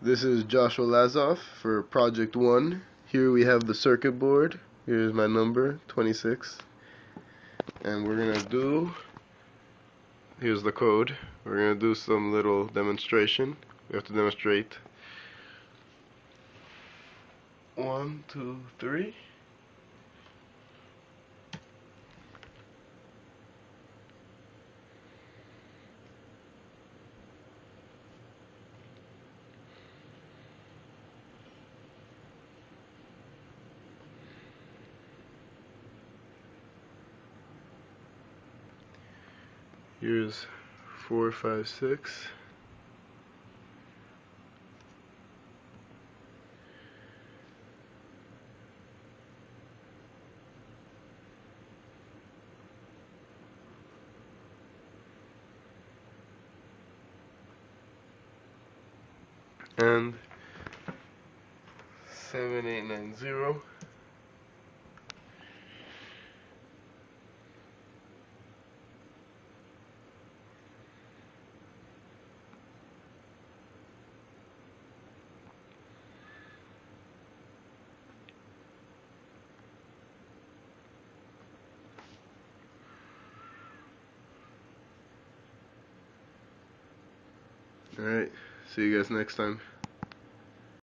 This is Joshua Lazoff for Project 1. Here we have the circuit board. Here's my number, 26. And we're going to do, here's the code. We're going to do some little demonstration. We have to demonstrate 1, 2, 3. Here's 4, 5, 6. And 7890. Alright, see you guys next time.